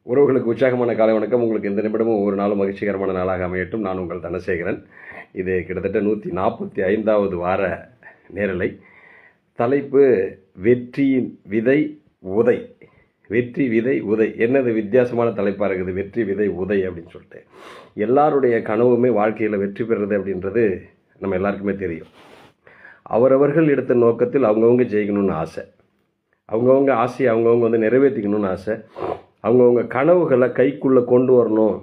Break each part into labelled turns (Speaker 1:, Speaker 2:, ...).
Speaker 1: உறவுகளுக்கு உற்சாகமான காலை வணக்கம். உங்களுக்கு எந்த நிமிடமும் ஒவ்வொரு நாளும் மகிழ்ச்சிகரமான நாளாக அமையட்டும். நான் உங்கள் தனசேகரன். இது கிட்டத்தட்ட 145வது வார நேரலை. தலைப்பு வெற்றியின் விதை உதை. வெற்றி விதை உதை. என்னது வித்தியாசமான தலைப்பாக இருக்குது, வெற்றி விதை உதை அப்படின்னு சொல்லிட்டு. எல்லாருடைய கனவுமே வாழ்க்கையில் வெற்றி பெறுறது அப்படின்றது நம்ம எல்லாருக்குமே தெரியும். அவரவர்கள் எடுத்த நோக்கத்தில் அவங்கவுங்க ஜெயிக்கணும்னு ஆசை, அவங்கவுங்க ஆசையை அவங்கவுங்க நிறைவேற்றிக்கணும்னு ஆசை, அவங்கவுங்க கனவுகளை கைக்குள்ளே கொண்டு வரணும்,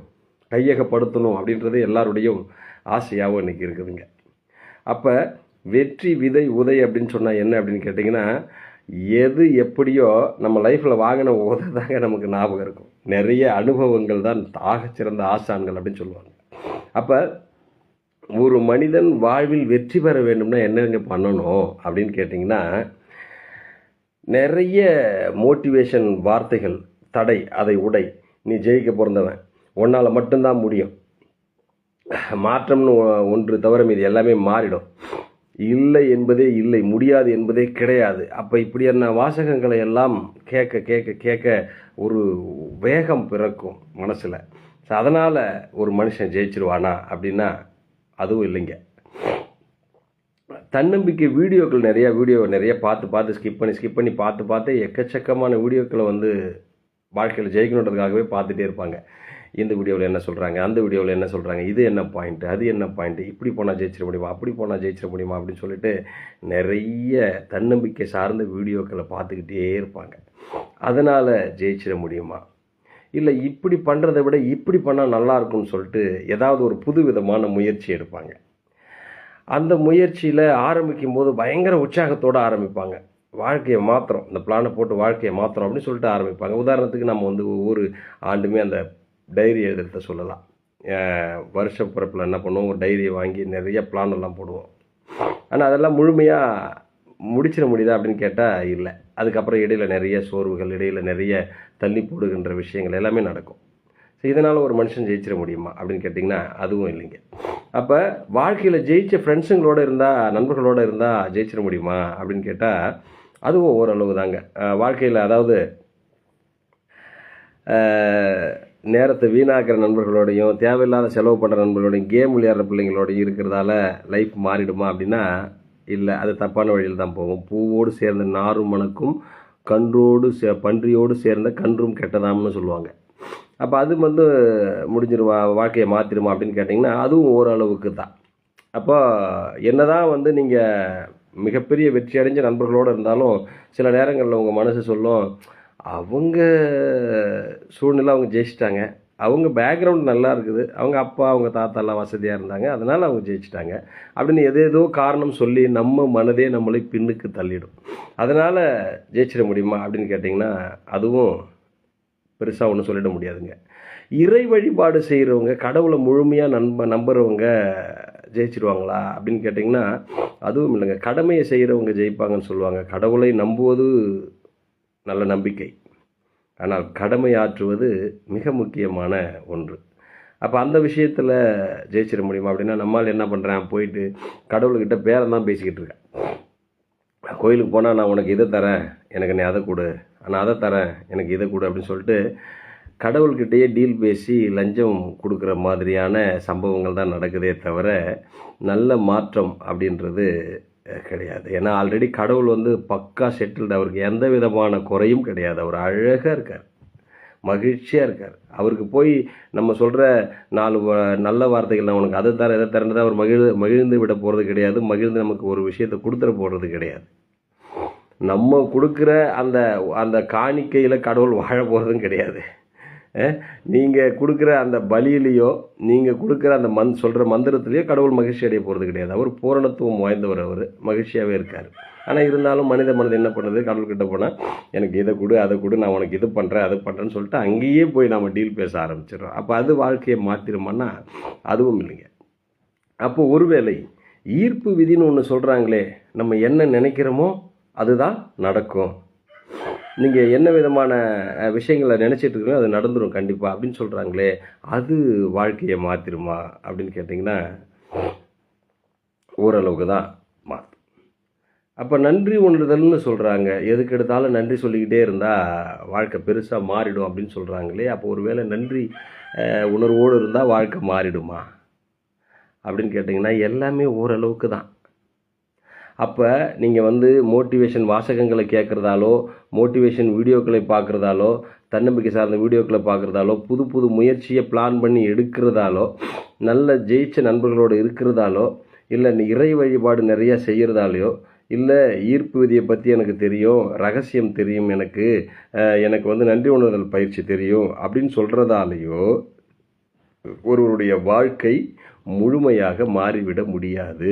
Speaker 1: கையகப்படுத்தணும் அப்படின்றது எல்லாருடையும் ஆசையாகவும் இன்றைக்கி இருக்குதுங்க. அப்போ வெற்றி விதை உதை அப்படின்னு சொன்னால் என்ன அப்படின்னு கேட்டிங்கன்னா, எது எப்படியோ நம்ம லைஃப்பில் வாங்கின உதை தாங்க நமக்கு ஞாபகம் இருக்கும். நிறைய அனுபவங்கள் தான் சிறந்த ஆசான்கள் அப்படின்னு சொல்லுவாங்க. அப்போ ஒரு மனிதன் வாழ்வில் வெற்றி பெற வேண்டும்னா என்னென்ன பண்ணணும் அப்படின்னு கேட்டிங்கன்னா, நிறைய மோட்டிவேஷன் வார்த்தைகள், தடை அதை உடை, நீ ஜெயிக்க பிறந்தவன், உன்னால் மட்டும்தான் முடியும், மாற்றம்னு ஒன்று தவிர மீது எல்லாமே மாறிடும், இல்லை என்பதே இல்லை, முடியாது என்பதே கிடையாது. அப்போ இப்படியான வாசகங்களை எல்லாம் கேட்க கேட்க கேட்க ஒரு வேகம் பிறக்கும் மனசில். ஸோ அதனால் ஒரு மனுஷன் ஜெயிச்சிருவானா அப்படின்னா அதுவும் இல்லைங்க. தன்னம்பிக்கை வீடியோக்கள் நிறைய பார்த்து ஸ்கிப் பண்ணி பார்த்து எக்கச்சக்கமான வீடியோக்களை வாழ்க்கையில் ஜெயிக்கணுன்றதுக்காகவே பார்த்துட்டே இருப்பாங்க. இந்த வீடியோவில் என்ன சொல்கிறாங்க, அந்த வீடியோவில் என்ன சொல்கிறாங்க, இது என்ன பாயிண்ட்டு, அது என்ன பாயிண்ட்டு, இப்படி போனால் ஜெயிச்சிட முடியுமா, அப்படி போனால் ஜெயிச்சிட முடியுமா அப்படின்னு சொல்லிட்டு நிறைய தன்னம்பிக்கை சார்ந்த வீடியோக்களை பார்த்துக்கிட்டே இருப்பாங்க. அதனால் ஜெயிச்சிட முடியுமா, இல்லை இப்படி பண்ணுறதை விட இப்படி பண்ணால் நல்லாயிருக்கும்னு சொல்லிட்டு ஏதாவது ஒரு புது விதமான முயற்சி எடுப்பாங்க. அந்த முயற்சியில் ஆரம்பிக்கும் போது பயங்கர உற்சாகத்தோடு ஆரம்பிப்பாங்க. வாழ்க்கையை மாத்திரம், இந்த பிளானை போட்டு வாழ்க்கையை மாத்திரம் அப்படின்னு சொல்லிட்டு ஆரம்பிப்பாங்க. உதாரணத்துக்கு நம்ம ஒவ்வொரு ஆண்டுமே அந்த டைரி எழுதுறத சொல்லலாம். வருஷ பிறப்பில் என்ன பண்ணுவோம், ஒரு டைரியை வாங்கி நிறைய பிளான் எல்லாம் போடுவோம். ஆனால் அதெல்லாம் முழுமையாக முடிச்சிட முடியுதா அப்படின்னு கேட்டால் இல்லை. அதுக்கப்புறம் இடையில் நிறைய சோர்வுகள், இடையில் நிறைய தள்ளி போடுகின்ற விஷயங்கள் எல்லாமே நடக்கும். ஸோ இதனால் ஒரு மனுஷன் ஜெயிச்சிட முடியுமா அப்படின்னு கேட்டிங்கன்னா அதுவும் இல்லைங்க. அப்போ வாழ்க்கையில் ஜெயிச்ச ஃப்ரெண்ட்ஸுங்களோடு இருந்தால், நண்பர்களோடு இருந்தால் ஜெயிச்சிட முடியுமா அப்படின்னு கேட்டால் அதுவும் ஓரளவு தாங்க. வாழ்க்கையில் அதாவது நேரத்தை வீணாக்கிற நண்பர்களோடையும், தேவையில்லாத செலவு பண்ணுற நண்பர்களோடையும், கேம் விளையாடுற பிள்ளைங்களோடையும் இருக்கிறதால லைஃப் மாறிடுமா அப்படின்னா இல்லை, அது தப்பான வழியில் தான் போகும். பூவோடு சேர்ந்த நாரும் மணக்கும், பன்றியோடு சேர்ந்த கன்றும் கெட்டதாம்னு சொல்லுவாங்க. அப்போ அது முடிஞ்சிருமா, வாழ்க்கையை மாற்றிடுமா அப்படின்னு கேட்டிங்கன்னா அதுவும் ஓரளவுக்கு தான். அப்போ என்ன தான் நீங்கள் மிகப்பெரிய வெற்றி அடைஞ்ச நண்பர்களோடு இருந்தாலும் சில நேரங்களில் உங்கள் மனசு சொல்லும், அவங்க சூழ்நிலை அவங்க ஜெயிச்சிட்டாங்க, அவங்க பேக்ரவுண்ட் நல்லா இருக்குது, அவங்க அப்பா அவங்க தாத்தாலாம் வசதியாக இருந்தாங்க, அதனால் அவங்க ஜெயிச்சிட்டாங்க அப்படின்னு ஏதேதோ காரணம் சொல்லி நம்ம மனதே நம்மளை பின்னுக்கு தள்ளிடும். அதனால் ஜெயிச்சிட முடியுமா அப்படின்னு கேட்டிங்கன்னா அதுவும் பெருசாக ஒன்றும் சொல்லிட முடியாதுங்க. இறை வழிபாடு செய்கிறவங்க, கடவுளை முழுமையாக நம்புறவங்க ஜெயிச்சிடுவாங்களா அப்படின்னு கேட்டிங்கன்னா அதுவும் இல்லைங்க. கடமையை செய்கிறவங்க ஜெயிப்பாங்கன்னு சொல்லுவாங்க. கடவுளை நம்புவது நல்ல நம்பிக்கை, ஆனால் கடமை ஆற்றுவது மிக முக்கியமான ஒன்று. அப்போ அந்த விஷயத்தில் ஜெயிச்சிட முடியுமா அப்படின்னா நம்மால் என்ன பண்ணுறேன், போயிட்டு கடவுள்கிட்ட பேரம் தான் பேசிக்கிட்டு இருக்கேன். கோயிலுக்கு போனால் நான் உனக்கு இதை தரேன், எனக்கு நீ அதை கொடு, நான் அதை தரேன், எனக்கு இதை கொடு அப்படின்னு சொல்லிட்டு கடவுள்கிட்டயே டீல் பேசி லஞ்சம் கொடுக்குற மாதிரியான சம்பவங்கள் தான் நடக்குதே தவிர நல்ல மாற்றம் அப்படின்றது கிடையாது. ஏன்னா ஆல்ரெடி கடவுள் பக்கா செட்டில்டு, அவருக்கு எந்த விதமான குறையும் கிடையாது. அவர் அழகாக இருக்கார், மகிழ்ச்சியாக இருக்கார். அவருக்கு போய் நம்ம சொல்கிற 4 நல்ல வார்த்தைகள், நான் உனக்கு அதை தரேன் இதை தரேன், அவர் மகிழ்ந்து விட போகிறது கிடையாது. மகிழ்ந்து நமக்கு ஒரு விஷயத்தை கொடுத்துட போகிறது கிடையாது. நம்ம கொடுக்குற அந்த காணிக்கையில் கடவுள் வாழ போகிறதும் கிடையாது. நீங்கள் கொடுக்குற அந்த பலியிலையோ, நீங்கள் கொடுக்குற அந்த சொல்கிற மந்திரத்துலேயோ கடவுள் மகிழ்ச்சி அடைய போகிறது கிடையாது. அவர் பூரணத்துவம் வாய்ந்தவர், அவர் மகிழ்ச்சியாகவே இருக்கார். ஆனால் இருந்தாலும் மனித மனது என்ன பண்ணுறது, கடவுள்கிட்ட போனால் எனக்கு இதை கொடு அதை கொடு, நான் உனக்கு இது பண்ணுறேன் அது பண்ணுறேன்னு சொல்லிட்டு அங்கேயே போய் நம்ம டீல் பேச ஆரம்பிச்சிடுறோம். அப்போ அது வாழ்க்கையை மாற்றிடுமான்னா அதுவும் இல்லைங்க. அப்போ ஒருவேளை ஈர்ப்பு விதின்னு ஒன்று சொல்கிறாங்களே, நம்ம என்ன நினைக்கிறோமோ அதுதான் நடக்கும், நீங்கள் என்ன விதமான விஷயங்களை நினச்சிட்டு இருக்கீங்களோ அது நடந்துடும் கண்டிப்பாக அப்படின்னு சொல்கிறாங்களே, அது வாழ்க்கையை மாற்றிடுமா அப்படின்னு கேட்டிங்கன்னா ஓரளவுக்கு தான் மாற்றும். அப்போ நன்றி உணர்தல்னு சொல்கிறாங்க. எதுக்கு எடுத்தாலும் நன்றி சொல்லிக்கிட்டே இருந்தால் வாழ்க்கை பெருசாக மாறிடும் அப்படின்னு சொல்கிறாங்களே. அப்போ ஒருவேளை நன்றி உணர்வோடு இருந்தால் வாழ்க்கை மாறிடுமா அப்படின்னு கேட்டிங்கன்னா எல்லாமே ஓரளவுக்கு தான். அப்போ நீங்கள் வந்து மோட்டிவேஷன் வாசகங்களை கேட்குறதாலோ, மோட்டிவேஷன் வீடியோக்களை பார்க்குறதாலோ, தன்னம்பிக்கை சார்ந்த வீடியோக்களை பார்க்குறதாலோ, புது புது முயற்சியை பிளான் பண்ணி எடுக்கிறதாலோ, நல்ல ஜெயிச்ச நண்பர்களோடு இருக்கிறதாலோ, இல்லை இறை வழிபாடு நிறையா செய்கிறதாலையோ, இல்லை ஈர்ப்பு விதியை பற்றி எனக்கு தெரியும், ரகசியம் தெரியும், எனக்கு வந்து நன்றி உணர்தல் பயிற்சி தெரியும் அப்படின்னு சொல்கிறதாலேயோ ஒருவருடைய வாழ்க்கை முழுமையாக மாறிவிட முடியாது,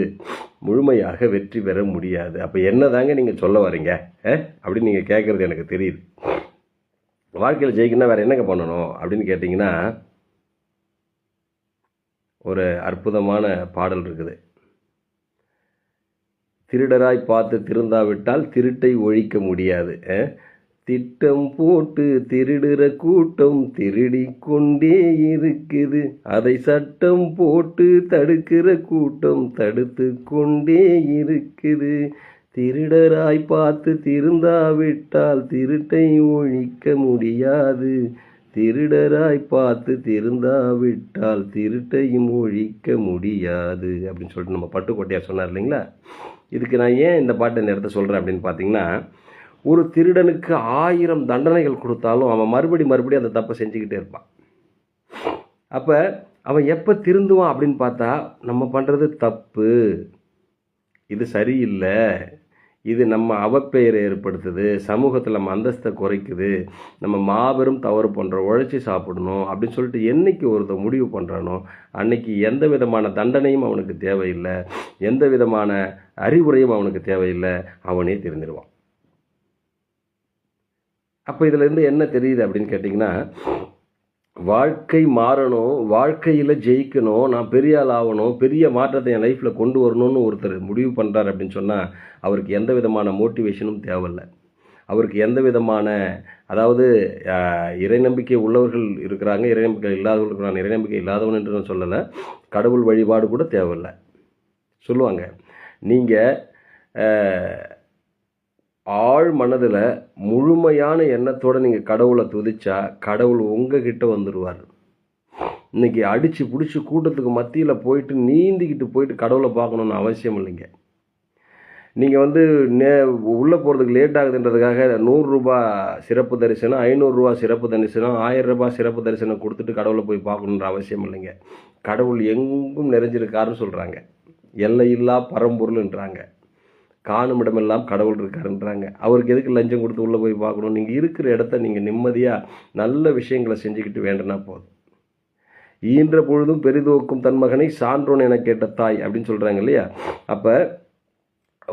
Speaker 1: முழுமையாக வெற்றி பெற முடியாது. அப்போ என்ன தாங்க நீங்கள் சொல்ல வரீங்க அப்படின்னு நீங்கள் கேட்குறது எனக்கு தெரியுது. வாழ்க்கையில் ஜெயிக்கணும்னா வேறு என்னங்க பண்ணணும் அப்படின்னு கேட்டிங்கன்னா, ஒரு அற்புதமான பாடல் இருக்குது. திருடராய் பார்த்து திருந்தாவிட்டால் திருட்டை ஒழிக்க முடியாது. திட்டம் போட்டு திருடுற கூட்டம் திருடி கொண்டே இருக்குது, அதை சட்டம் போட்டு தடுக்கிற கூட்டம் தடுத்து கொண்டே இருக்குது. திருடராய் பார்த்து திருந்தாவிட்டால் திருட்டை ஒழிக்க முடியாது, திருடராய் பார்த்து திருந்தாவிட்டால் திருட்டையும் ஒழிக்க முடியாது அப்படின்னு சொல்லிட்டு நம்ம பட்டுக்கோட்டையார் சொன்னார் இல்லைங்களா. இதுக்கு நான் ஏன் இந்த பாட்டை இந்த இடத்த சொல்கிறேன் அப்படின்னு பார்த்தீங்கன்னா, ஒரு திருடனுக்கு 1000 தண்டனைகள் கொடுத்தாலும் அவன் மறுபடியும் அந்த தப்பை செஞ்சுக்கிட்டே இருப்பான். அப்போ அவன் எப்போ திருந்துவான் அப்படின்னு பார்த்தா, நம்ம பண்ணுறது தப்பு, இது சரியில்லை, இது நம்ம அவப்பெயரை ஏற்படுத்துது, சமூகத்தில் நம்ம அந்தஸ்தை குறைக்குது, நம்ம மாபெரும் தவறு பண்ணுறோம், உழைச்சி சாப்பிடணும் அப்படின்னு சொல்லிட்டு என்னைக்கு ஒருத்தர் முடிவு பண்ணுறானோ அன்னைக்கு எந்த விதமான தண்டனையும் அவனுக்கு தேவையில்லை, எந்த விதமான அறிவுரையும் அவனுக்கு தேவையில்லை, அவனே திருந்திடுவான். அப்போ இதிலேருந்து என்ன தெரியுது அப்படின்னு கேட்டிங்கன்னா, வாழ்க்கை மாறணும், வாழ்க்கையில் ஜெயிக்கணும், நான் பெரிய ஆள் ஆகணும், பெரிய மாற்றத்தை என் லைஃப்பில் கொண்டு வரணும்னு ஒருத்தர் முடிவு பண்ணுறார் அப்படின்னு சொன்னால் அவருக்கு எந்த விதமான மோட்டிவேஷனும் தேவையில்லை. அவருக்கு எந்த விதமான, அதாவது இறை நம்பிக்கை உள்ளவர்கள் இருக்கிறாங்க, இறை நம்பிக்கை இல்லாதவர்கள் இருக்கிறாங்க. இறை நம்பிக்கை இல்லாதவன் என்று நான் சொல்லலை, கடவுள் வழிபாடு கூட தேவையில்லை. சொல்லுவாங்க, நீங்கள் ஆழ் மனதில் முழுமையான எண்ணத்தோடு நீங்கள் கடவுளை துதிச்சா கடவுள் உங்ககிட்ட வந்துடுவார். இன்றைக்கி அடித்து பிடிச்சி கூட்டத்துக்கு மத்தியில் போயிட்டு நீந்திக்கிட்டு போயிட்டு கடவுளை பார்க்கணுன்னு அவசியம் இல்லைங்க. நீங்கள் வந்து உள்ளே போகிறதுக்கு லேட் ஆகுதுன்றதுக்காக 100 ரூபா சிறப்பு தரிசனம், 500 ரூபா சிறப்பு தரிசனம், 1000 ரூபாய் சிறப்பு தரிசனம் கொடுத்துட்டு கடவுளை போய் பார்க்கணுன்ற அவசியம் இல்லைங்க. கடவுள் எங்கும் நிறைஞ்சிருக்காருன்னு சொல்கிறாங்க, எல்லையில்லா பரம்பொருள்ன்றாங்க, காணும் இடமெல்லாம் கடவுள் இருக்காருன்றாங்க. அவருக்கு எதுக்கு லஞ்சம் கொடுத்து உள்ளே போய் பார்க்கணும்? நீங்கள் இருக்கிற இடத்த நீங்கள் நிம்மதியாக நல்ல விஷயங்களை செஞ்சுக்கிட்டு வேண்டுனா போதும். ஈன்ற பொழுதும் பெரிதோக்கும் தன் மகனை சான்றோன் என கேட்ட தாய் அப்படின்னு சொல்கிறாங்க இல்லையா. அப்போ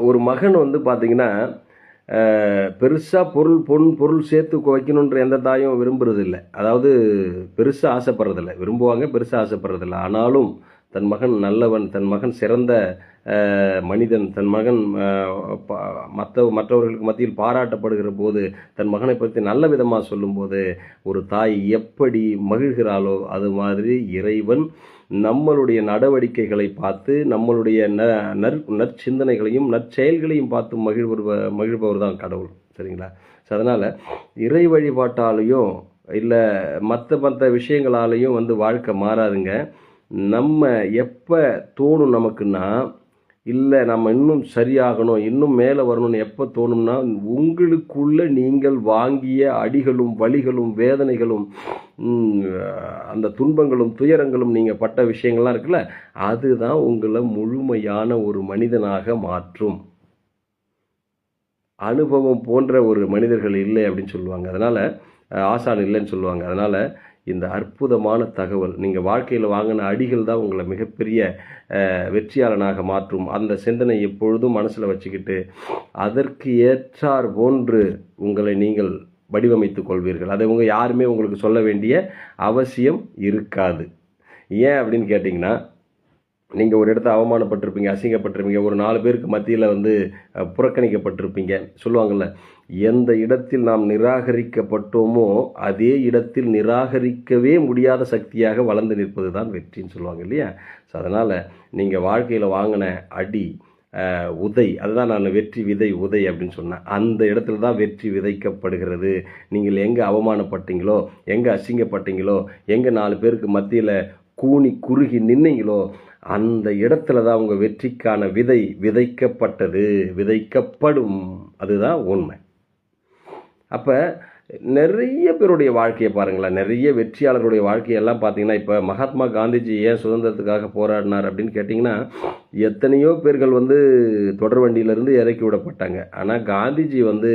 Speaker 1: ஒரு மகன் வந்து பார்த்திங்கன்னா பெருசாக பொருள் சேர்த்து வைக்கணுன்ற எந்த தாயும் விரும்புறதில்லை, அதாவது பெருசாக ஆசைப்படுறதில்லை, விரும்புவாங்க, பெருசாக ஆசைப்படுறதில்லை. ஆனாலும் தன் மகன் நல்லவன், தன் மகன் சிறந்த மனிதன், தன் மகன் மற்றவர்களுக்கு மத்தியில் பாராட்டப்படுகிற போது, தன் மகனை பற்றி நல்ல விதமாக சொல்லும்போது ஒரு தாய் எப்படி மகிழ்கிறாளோ அது மாதிரி இறைவன் நம்மளுடைய நடவடிக்கைகளை பார்த்து, நம்மளுடைய நற்சிந்தனைகளையும் நற்செயல்களையும் பார்த்து மகிழ்பவர் தான் கடவுள். சரிங்களா? ஸோ அதனால் இறை வழிபாட்டாலையும் இல்லை மற்ற விஷயங்களாலையும் வந்து வாழ்க்கை மாறாதுங்க. நம்ம எப்போ தோணும் நமக்குன்னா, இல்லை நம்ம இன்னும் சரியாகணும், இன்னும் மேலே வரணும்னு எப்போ தோணும்னா, உங்களுக்குள்ள நீங்கள் வாங்கிய அடிகளும் வலிகளும் வேதனைகளும் அந்த துன்பங்களும் துயரங்களும் நீங்கள் பட்ட விஷயங்கள்லாம் இருக்குல்ல, அதுதான் உங்களை முழுமையான ஒரு மனிதனாக மாற்றும். அனுபவம் போன்ற ஒரு மனிதர்கள் இல்லை அப்படின்னு சொல்லுவாங்க, அதனால் ஆசான் இல்லைன்னு சொல்லுவாங்க. அதனால் இந்த அற்புதமான தகவல், நீங்கள் வாழ்க்கையில் வாங்கின அடிகள் தான் உங்களை மிகப்பெரிய வெற்றியாளனாக மாற்றும். அந்த சிந்தனை எப்பொழுதும் மனசில் வச்சுக்கிட்டு அதற்கு ஏற்றார் போன்று உங்களை நீங்கள் வடிவமைத்துக் கொள்வீர்கள். அதை யாருமே உங்களுக்கு சொல்ல வேண்டிய அவசியம் இருக்காது. ஏன் அப்படின்னு கேட்டிங்கன்னா, நீங்கள் ஒரு இடத்த அவமானப்பட்டிருப்பீங்க, அசிங்கப்பட்டிருப்பீங்க, ஒரு 4 பேருக்கு மத்தியில் வந்து புறக்கணிக்கப்பட்டிருப்பீங்க. சொல்லுவாங்கள்ல, எந்த இடத்தில் நாம் நிராகரிக்கப்பட்டோமோ அதே இடத்தில் நிராகரிக்கவே முடியாத சக்தியாக வளர்ந்து நிற்பது தான் வெற்றின்னு சொல்லுவாங்க இல்லையா. ஸோ அதனால் நீங்கள் வாழ்க்கையில் வாங்கின அடி, உதை, அதுதான் நான் வெற்றி விதை உதை அப்படின்னு சொன்னேன். அந்த இடத்துல தான் வெற்றி விதைக்கப்படுகிறது. நீங்கள் எங்கே அவமானப்பட்டீங்களோ, எங்கே அசிங்கப்பட்டீங்களோ, எங்கே 4 பேருக்கு மத்தியில் கூனி குறுகி நின்னீங்களோ, அந்த இடத்துல தான் உங்கள் வெற்றிக்கான விதை விதைக்கப்பட்டது, விதைக்கப்படும். அதுதான் உண்மை. அப்போ நிறைய பேருடைய வாழ்க்கையை பாருங்களேன், நிறைய வெற்றியாளர்களுடைய வாழ்க்கையெல்லாம் பார்த்தீங்கன்னா, இப்போ மகாத்மா காந்திஜி ஏன் சுதந்திரத்துக்காக போராடினார் அப்படின்னு கேட்டிங்கன்னா, எத்தனையோ பேர்கள் வந்து தொடர் வண்டியிலேருந்து இறக்கி விடப்பட்டாங்க. ஆனால் காந்திஜி வந்து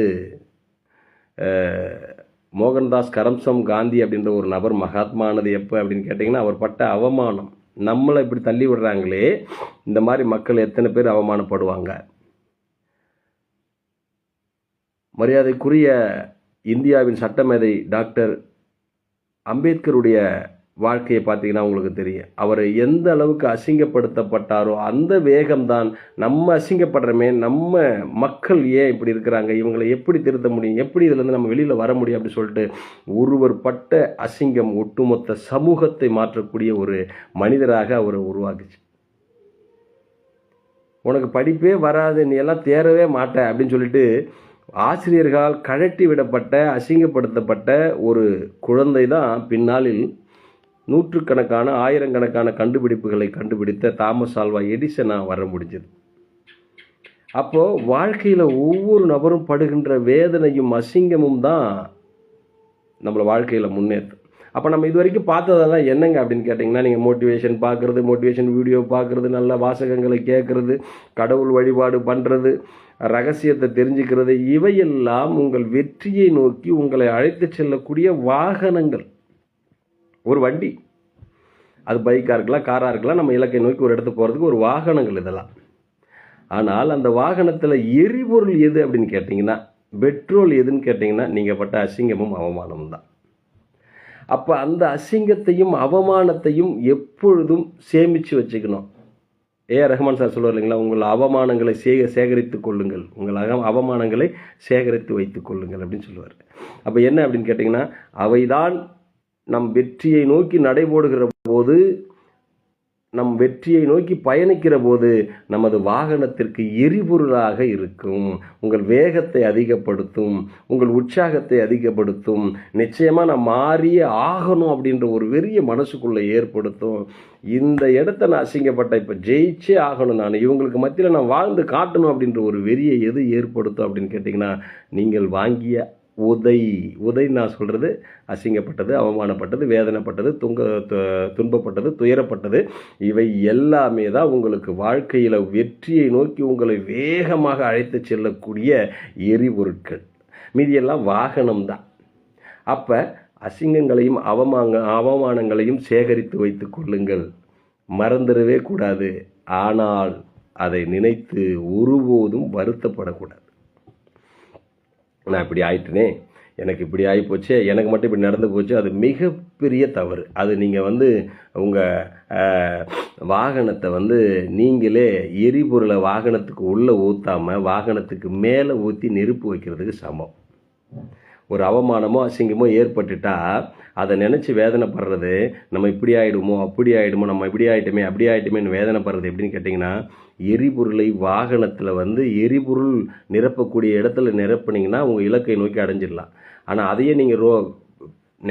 Speaker 1: மோகன்தாஸ் கரம்சம் காந்தி அப்படின்ற ஒரு நபர் மகாத்மானது எப்போ அப்படின்னு கேட்டிங்கன்னா, அவர் பட்ட அவமானம். நம்மளை இப்படி தள்ளி விடுறாங்களே, இந்த மாதிரி மக்கள் எத்தனை பேர் அவமானப்படுவாங்க. மரியாதைக்குரிய இந்தியாவின் சட்டமேதை டாக்டர் அம்பேத்கருடைய வாழ்க்கையை பார்த்தீங்கன்னா உங்களுக்கு தெரியும். அவர் எந்த அளவுக்கு அசிங்கப்படுத்தப்பட்டாரோ அந்த வேகம்தான் நம்ம அசிங்கப்படுறமே, நம்ம மக்கள் ஏன் இப்படி இருக்கிறாங்க, இவங்களை எப்படி திருத்த முடியும், எப்படி இதுலேருந்து நம்ம வெளியில் வர முடியும் அப்படின்னு சொல்லிட்டு ஒருவர் பட்ட அசிங்கம் ஒட்டுமொத்த சமூகத்தை மாற்றக்கூடிய ஒரு மனிதராக அவரை உருவாக்குச்சு. உனக்கு படிப்பே வராது, நீ எல்லாம் தேரவே மாட்ட அப்படின்னு சொல்லிட்டு ஆசிரியர்களால் கழட்டி விடப்பட்ட அசிங்கப்படுத்தப்பட்ட ஒரு குழந்தை தான் பின்னாளில் நூற்றுக்கணக்கான ஆயிரக்கணக்கான கண்டுபிடிப்புகளை கண்டுபிடித்த தாமஸ் ஆல்வா எடிசனாக வர முடிஞ்சது. அப்போது வாழ்க்கையில் ஒவ்வொரு நபரும் படுகின்ற வேதனையும் அசிங்கமும் தான் நம்மளை வாழ்க்கையில் முன்னேற்றும். அப்போ நம்ம இது வரைக்கும் பார்த்ததெல்லாம் என்னங்க அப்படின்னு கேட்டிங்கன்னா, நீங்கள் மோட்டிவேஷன் பார்க்குறது, மோட்டிவேஷன் வீடியோ பார்க்குறது, நல்ல வாசகங்களை கேட்குறது, கடவுள் வழிபாடு பண்ணுறது, ரகசியத்தை தெரிஞ்சுக்கிறது, இவையெல்லாம் உங்கள் வெற்றியை நோக்கி உங்களை அழைத்து செல்லக்கூடிய வாகனங்கள். ஒரு வண்டி, அது பைக்காக இருக்கலாம், காராக இருக்கலாம், நம்ம இலக்கை நோக்கி ஒரு இடத்துக்கு போகிறதுக்கு ஒரு வாகனங்கள் இதெல்லாம். ஆனால் அந்த வாகனத்தில் எரிபொருள் எது அப்படின்னு கேட்டிங்கன்னா, பெட்ரோல் எதுன்னு கேட்டிங்கன்னா, நீங்கள் பட்ட அசிங்கமும் அவமானமும் தான். அப்போ அந்த அசிங்கத்தையும் அவமானத்தையும் எப்பொழுதும் சேமித்து வச்சுக்கணும். ரஹ்மான் சார் சொல்லுவார் இல்லைங்களா, உங்கள் அவமானங்களை சேகரித்து கொள்ளுங்கள், உங்கள் அவமானங்களை சேகரித்து வைத்து கொள்ளுங்கள் அப்படின்னு சொல்லுவார். அப்போ என்ன அப்படின்னு கேட்டிங்கன்னா, அவைதான் நம் வெற்றியை நோக்கி நடைபோடுகிற போது, நம் வெற்றியை நோக்கி பயணிக்கிற போது நமது வாகனத்திற்கு எரிபொருளாக இருக்கும். உங்கள் வேகத்தை அதிகப்படுத்தும், உங்கள் உற்சாகத்தை அதிகப்படுத்தும். நிச்சயமாக நான் மாறியே ஆகணும் அப்படின்ற ஒரு வெறிய மனசுக்குள்ளே ஏற்படுத்தும். இந்த இடத்த நான் அசிங்கப்பட்ட, இப்போ ஜெயிச்சே ஆகணும், நான் இவங்களுக்கு மத்தியில் நான் வாழ்ந்து காட்டணும் அப்படின்ற ஒரு வெறியை எது ஏற்படுத்தும் அப்படின்னு கேட்டிங்கன்னா, நீங்கள் வாங்கிய உதை நான் சொல்கிறது அசிங்கப்பட்டது, அவமானப்பட்டது, வேதனைப்பட்டது, துன்பப்பட்டது, துயரப்பட்டது, இவை எல்லாமே தான் உங்களுக்கு வாழ்க்கையில் வெற்றியை நோக்கி உங்களை வேகமாக அழைத்து செல்லக்கூடிய எரிபொருட்கள். மீதியெல்லாம் வாகனம்தான். அப்போ அசிங்கங்களையும் அவமானங்களையும் சேகரித்து வைத்து கொள்ளுங்கள், மறந்துடவே கூடாது. ஆனால் அதை நினைத்து ஒருபோதும் வருத்தப்படக்கூடாது. நான் இப்படி ஆயிட்டேனே, எனக்கு இப்படி ஆகிப்போச்சு, எனக்கு மட்டும் இப்படி நடந்து போச்சு, அது மிகப்பெரிய தவறு. அது நீங்கள் வந்து உங்கள் வாகனத்தை நீங்களே எரிபொருளை வாகனத்துக்கு உள்ளே ஊற்றாமல் வாகனத்துக்கு மேலே ஊற்றி நெருப்பு வைக்கிறதுக்கு சமம். ஒரு அவமானமோ அசிங்கமோ ஏற்பட்டுட்டா அதை நினச்சி வேதனைப்படுறது, நம்ம இப்படி ஆகிடுமோ அப்படி ஆகிடுமோ, நம்ம இப்படி ஆகிட்டோமே அப்படி ஆகிட்டோமேன்னு வேதனைப்படுறது எப்படின்னு கேட்டிங்கன்னா, எரிபொருளை வாகனத்தில் எரிபொருள் நிரப்பக்கூடிய இடத்துல நிரப்புனீங்கன்னா உங்கள் இலக்கை நோக்கி அடைஞ்சிடலாம். ஆனால் அதையே நீங்கள்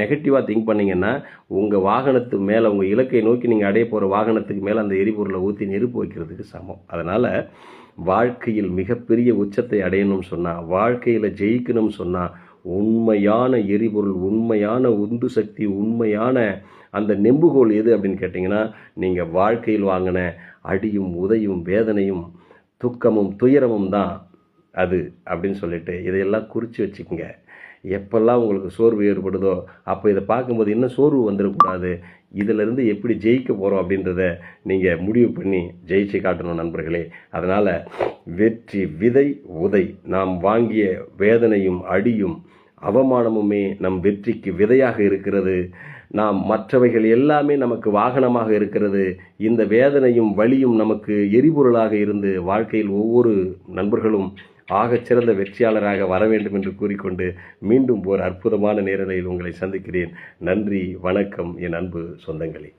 Speaker 1: நெகட்டிவாக திங்க் பண்ணிங்கன்னா உங்கள் வாகனத்து மேலே, உங்கள் இலக்கை நோக்கி நீங்கள் அடைய போகிற வாகனத்துக்கு மேலே அந்த எரிபொருளை ஊற்றி நெருப்பு வைக்கிறதுக்கு சமம். அதனால் வாழ்க்கையில் மிகப்பெரிய உச்சத்தை அடையணும்னு சொன்னால், வாழ்க்கையில் ஜெயிக்கணும்னு சொன்னால், உண்மையான எரிபொருள், உண்மையான உந்து சக்தி, உண்மையான அந்த நெம்புகோல் எது அப்படின்னு கேட்டிங்கன்னா, நீங்கள் வாழ்க்கையில் வாங்கின அடியும் உதையும் வேதனையும் துக்கமும் துயரமும் தான் அது அப்படின்னு சொல்லிட்டு இதையெல்லாம் குறித்து வச்சுக்கோங்க. எப்பெல்லாம் உங்களுக்கு சோர்வு ஏற்படுதோ அப்போ இதை பார்க்கும்போது இன்னும் சோர்வு வந்துடக்கூடாது, இதிலிருந்து எப்படி ஜெயிக்க போகிறோம் அப்படின்றத நீங்கள் முடிவு பண்ணி ஜெயிச்சு காட்டணும் நண்பர்களே. அதனால் வெற்றி விதை உதை, நாம் வாங்கிய வேதனையும் அடியும் அவமானமுமே நம் வெற்றிக்கு விதையாக இருக்கிறது. நாம் மற்றவைகள் எல்லாமே நமக்கு வாகனமாக இருக்கிறது. இந்த வேதனையும் வலியும் நமக்கு எரிபொருளாக இருந்து வாழ்க்கையில் ஒவ்வொரு நண்பர்களும் ஆகச்சிறந்த வெற்றியாளராக வர வேண்டும் என்று கூறிக்கொண்டு மீண்டும் ஒரு அற்புதமான நேரலையில் உங்களை சந்திக்கிறேன். நன்றி, வணக்கம் என் அன்பு சொந்தங்களே.